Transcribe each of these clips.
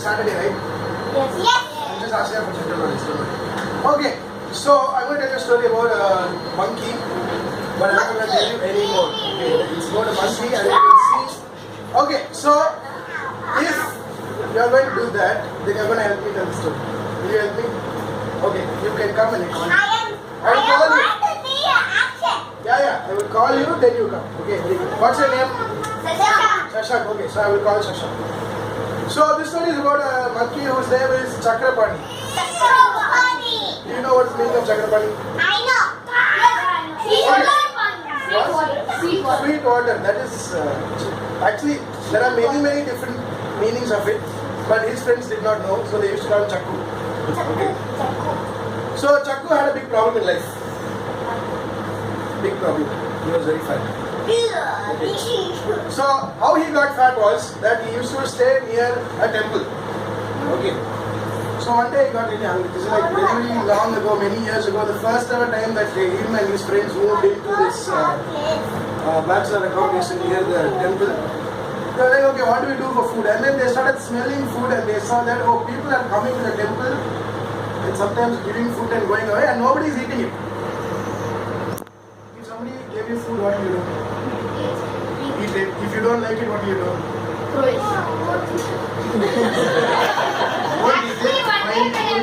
Saturday, right? Yes. Yes. I'm just asking for general knowledge. Okay, so I'm going to tell you a story about a monkey, but I'm not going to tell you any more. Okay, it's about a monkey and you will see. Okay, so if you are going to do that, then you are going to help me tell the story. Will you help me? Okay, you can come and call me. I will call you. Yeah, I will call you, then you come. Okay, very good. What's your name? Shashak. Okay, so I will call Shashak. So this story is about a monkey whose name is Chakrapani. Do you know what's the meaning of Chakrapani? Sweet water. That is actually there are many different meanings of it, but his friends did not know, so they used to call him Chakku. Okay. So Chakku had a big problem in life. Big problem. He was very fat. Okay. So how he got fat was that he used to stay near a temple. Okay. So one day he got really hungry. This is like very long ago, many years ago. The first ever time that him and his friends moved into this bachelor accommodation near the temple. They were like, okay, what do we do for food? And then they started smelling food and they saw that, oh, people are coming to the temple and sometimes giving food and going away and nobody is eating it. If somebody gave you food, what do you do? Eat it. If you don't like it, what do you do? Throw it.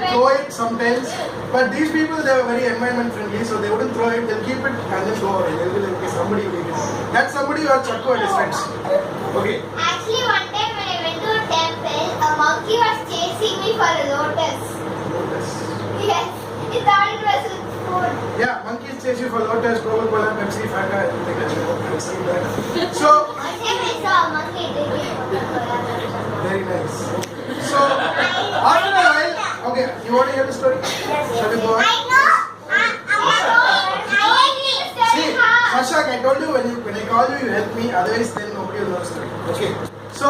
Throw it sometimes. But these people, they were very environment friendly, so they wouldn't throw it, they'll keep it and then go away. They'll be like, okay, somebody will eat it. That somebody was Chakku and his friends. Okay. Actually, one time when I went to a temple, a monkey was chasing me for a lotus. Lotus. Yes, he thought it was food. Yeah, monkeys chase you for lotus, Coca-Cola, Pepsi, Fanta, everything like that. I've seen that. So, One time I saw a monkey drinking Coca-Cola. very nice. So, after a while, okay, you want to hear the story? Yes. Shall we go on? I know. See, Shashak, I told you when I call you, you help me, otherwise then nobody will know the story. Okay. So,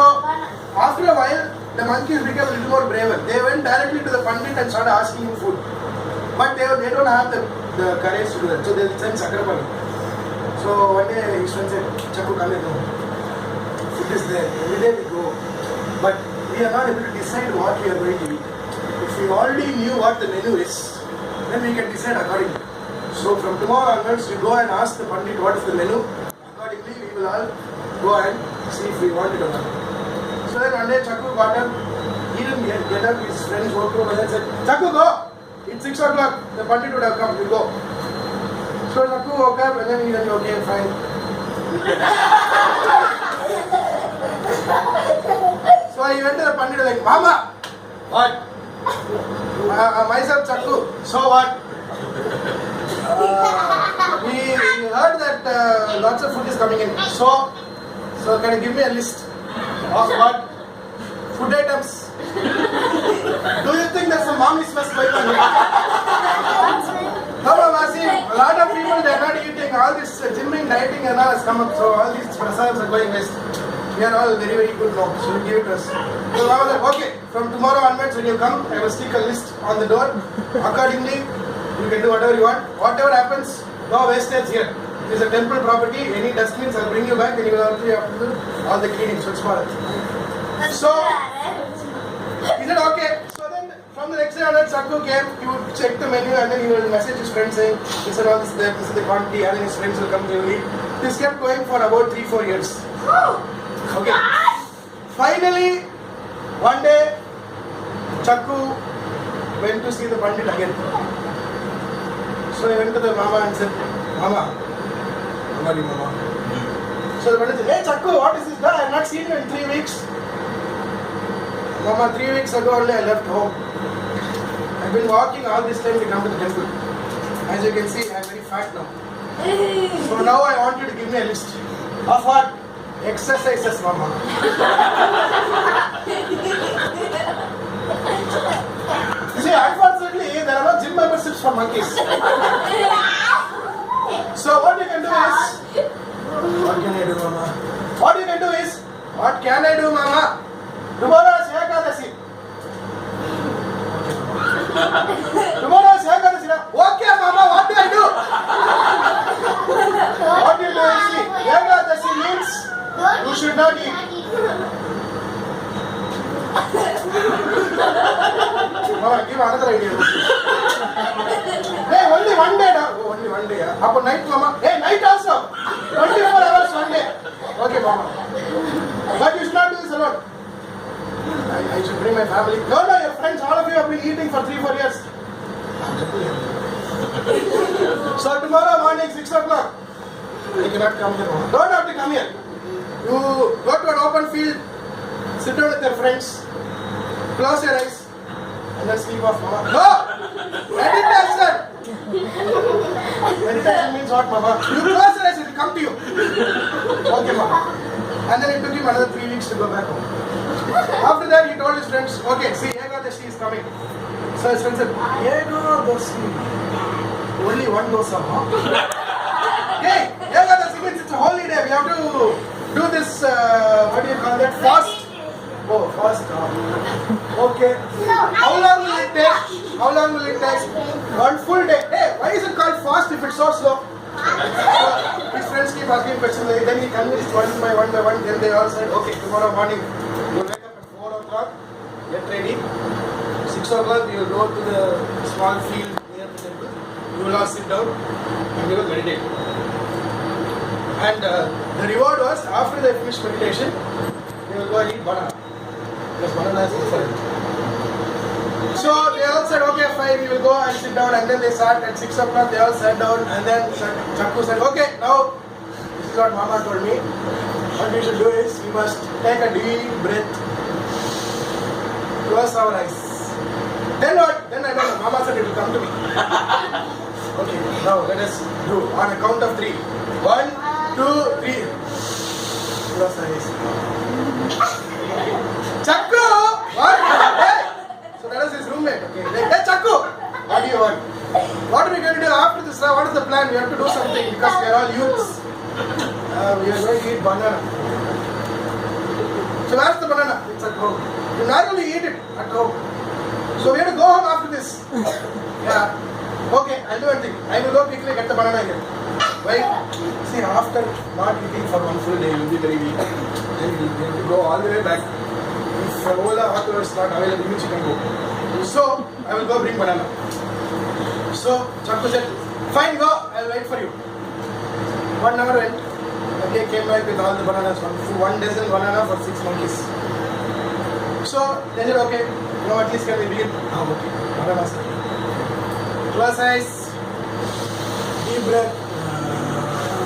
after a while, the monkeys became a little more braver. They went directly to the Pandit and started asking him food. But they don't have the courage to do that. So, they sent Chakrapani. So, one day his friend said, Chakku, come here. Food is there. Every day we go. But we are not able to decide what we are going to eat. If we already knew what the menu is, then we can decide accordingly. So from tomorrow onwards, we go and ask the Pandit what is the menu. Accordingly, we will all go and see if we want it or not. So then one day Chakku got up, he didn't get up, his friends woke him and said, Chakku, go! It's 6 o'clock, the Pandit would have come, you go. So Chakku woke up and then he said, okay, fine. So he went to the Pandit like, Mama! What? Myself Chakku, so what? We heard that lots of food is coming in. So can you give me a list of what? Food items. Do you think there's some mommy mess going on here? No, Masim. A lot of people, they are not eating. All this gymming, dieting and all has come up. So all these prasadams are going waste. We are all very good now. So you give it to us. So I was like, okay, from tomorrow onwards when you come, I will stick a list on the door. Accordingly, you can do whatever you want. Whatever happens, no wastage here. It is a temple property. Any dustbins, I'll bring you back and you will have to do all the cleaning. So it's for it. So, he said okay. So then, from the next day onwards, Chakku came, he would check the menu and then he will message his friends saying, this and all this there, this is the quantity, and then his friends will come to eat. This kept going for about 3-4 years. Okay. Finally, one day, Chakku went to see the Pandit again. So he went to the Mama and said, Mama. So the Pandit said, hey Chakku, what is this? I have not seen you in 3 weeks. Mama, 3 weeks ago only I left home. I've been walking all this time to come to the temple. As you can see, I am very fat now. So now I want you to give me a list. Of what? Exercises, Mama. See, unfortunately, there are no gym memberships for monkeys. So what you can do is, what can I do, Mama? What you can do is, what can I do, Mama? Tomorrow is Ekadasi. Tomorrow is Ekadasi. Okay, Mama, what do I do? What you do is, see, Ekadasi means you should not eat. Mama, give another idea. Hey, only one day. Oh, only one day. Up night, Mama. Hey, night also. 24 hours one day. Okay, Mama. But you should not do this alone. I should bring my family. No, your friends, all of you have been eating for 3-4 years. So tomorrow morning, 6 o'clock, you cannot come here. Don't have to come here. You go to an open field, sit down with your friends, close your eyes, and then sleep off, Mama. No! Meditation! Meditation means what, Mama? You close your eyes, it will come to you. Okay, Mama. And then it took him another 3 weeks to go back home. After that, he told his friends, okay, see, Ekadashi is coming. So his friend said, Ekadashi. Only one dosa, huh? Hey, Ekadashi means it's a holy day. We have to do this, what do you call that? Fast. Oh, fast. Okay. How long will it take? How long will it take? 1 full day. Hey, why is it called fast if it's so slow? So his friends keep asking questions. Then he convinced one by one. Then they all said, okay, tomorrow morning you wake up at 4 o'clock, get ready. 6 o'clock you will go to the small field near the temple. You will all sit down and you will meditate. And the reward was after they finish meditation, they will go and eat banana. Because banana is different. So they all said, okay, fine, we will go and sit down. And then they sat at 6 o'clock, they all sat down. And then Chakku said, okay, now this is what Mama told me. What we should do is we must take a deep breath, close our eyes. Then what? Then I don't know. Mama said it will come to me. Okay, now let us do on a count of 3. 1, 2, 3. Close eyes. Chakku! What? Hey! So that is his roommate. Okay. Hey, Chakku! What do you want? What are we going to do after this? What is the plan? We have to do something because we are all youths. We are going to eat banana. So where's the banana? It's at home. You normally eat it at home. So we have to go home after this. Yeah. Okay, I'll do one thing. I will go quickly get the banana here. Right? See, after not eating for 1 full day, you will be very weak. Then you have to go all the way back. If Ola Auto is not available, you can go. So, I will go bring banana. So, Chakku said, fine, go. I'll wait for you. 1 hour went. Okay, came back with all the bananas. 1 dozen banana for 6 monkeys. So, they said, okay, now at least can we begin? Oh, okay. Bananas. Close eyes. Deep breath.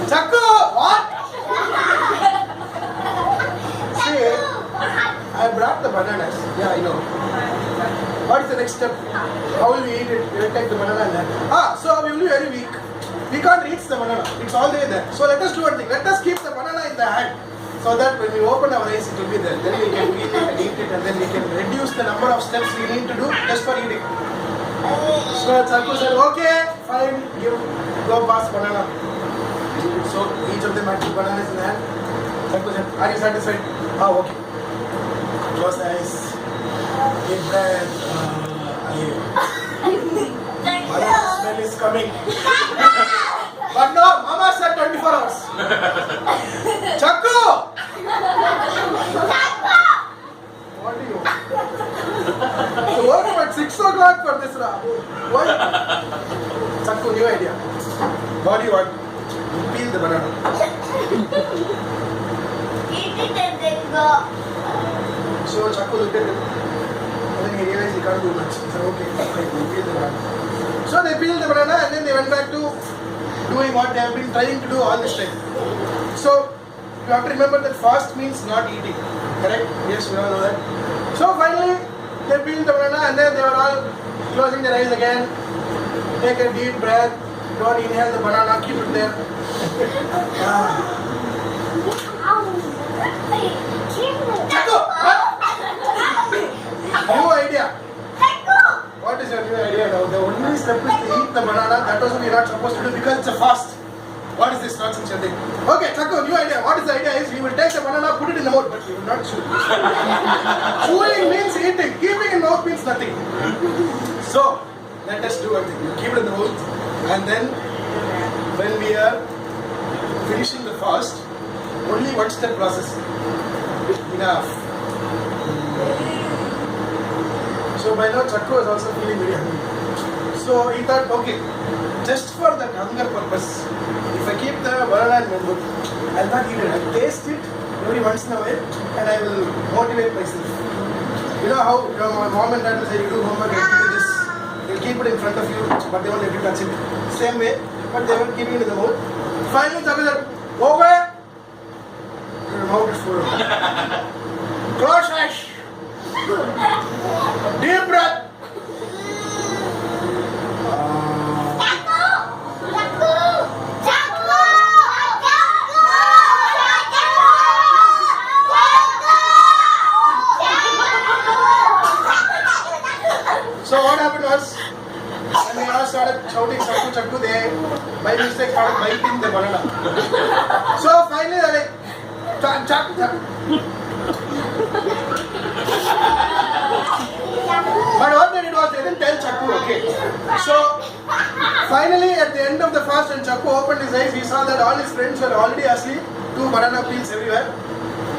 Chakku! What? See, I brought the bananas. Yeah, I know. What is the next step? How will we eat it? We will take the banana and then. So we will be very weak. We can't reach the banana. It's all there. So let us do one thing. Let us keep the banana in the hand. So that when we open our eyes, it will be there. Then we can eat it and eat it, and then we can reduce the number of steps we need to do just for eating. So Chakku said, okay, fine, you go pass banana. So each of them had 2 bananas in the hand. Chakku said, are you satisfied? Okay. Close the eyes. Deep breath. Banana smell is coming. But no, Mama said 24 hours. Chakku! What do you want? So what about 6 o'clock for this? What? Chakku, new idea. What do you want? You peel the banana. Eat it and then go. So Chakku looked at it. And then he realized he can't do much. He said, okay, fine, we'll peel the banana. So they peeled the banana and then they went back to doing what they have been trying to do all this time. So you have to remember that fast means not eating. Correct? Yes, we all know that. So finally, they peeled the banana and then they were all closing their eyes again. Take a deep breath. Don't inhale the banana. Keep it there. Chakku! What? New idea. What is your new idea now? The only step is to eat the banana. That also we are not supposed to do because it's a fast. What is this nonsense you're doing? Okay, Chakku, new idea. What is the idea is we will take the banana, put it in the mouth, but we will not chew. Chewing means eating. Keeping in mouth means nothing. So, let us do one thing. We keep it in the mouth, and then when we are finishing the fast, only 1 step process. Enough. So So by now Chakku was also feeling very hungry. So he thought, okay, just for that hunger purpose, if I keep the banana in my mouth, I'll not eat it. I'll taste it every once in a while and I will motivate myself. You know how my mom and dad will say, you do homework, I give you this. They'll keep it in front of you, but they won't let you touch it. Same way, but they won't keep it in the mouth. Finally, Chakku said, go away. Your mouth is full. Close eyes. Deep breath. So what happened was, when they all started shouting Chakku Chakku, they by mistake started biting the banana. So finally they're like, Chak Chak Chak. But what they did was they didn't tell Chakku, okay. So finally at the end of the fast, when Chakku opened his eyes, he saw that all his friends were already asleep, 2 banana peels everywhere.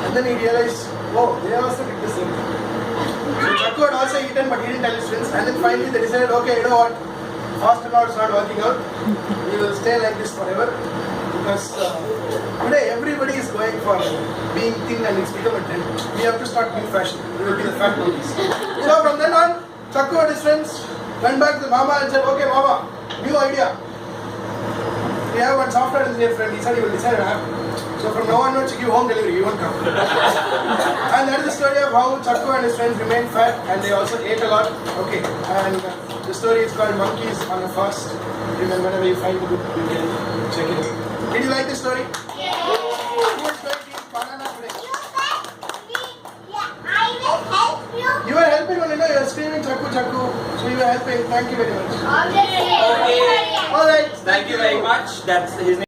And then he realized, oh, they also did the same thing. So Chakku had also eaten, but he didn't tell his friends. And then finally they decided, okay, you know what, fast and out is not working out. We will stay like this forever. Because today everybody is going for being thin and it's become a trend. We have to start new fashion. We will be the fat monkeys. So from then on, Chakku and his friends went back to the Mama and said, okay Mama, new idea. We have one software engineer friend, he said he will design an app. So from now onwards, you give home delivery, you won't come. And that is the story of how Chakku and his friends remained fat and they also ate a lot. Okay, and the story is called Monkeys on a Fast. Remember, whenever you find the book, you can check it out. Did you like the story? Yeah. Who is going to eat banana today? I will help you. You were helping only, no? You were screaming Chakku Chakku. So you were helping. Thank you very much. Obviously. Okay. Alright. Thank you very much. That's his name.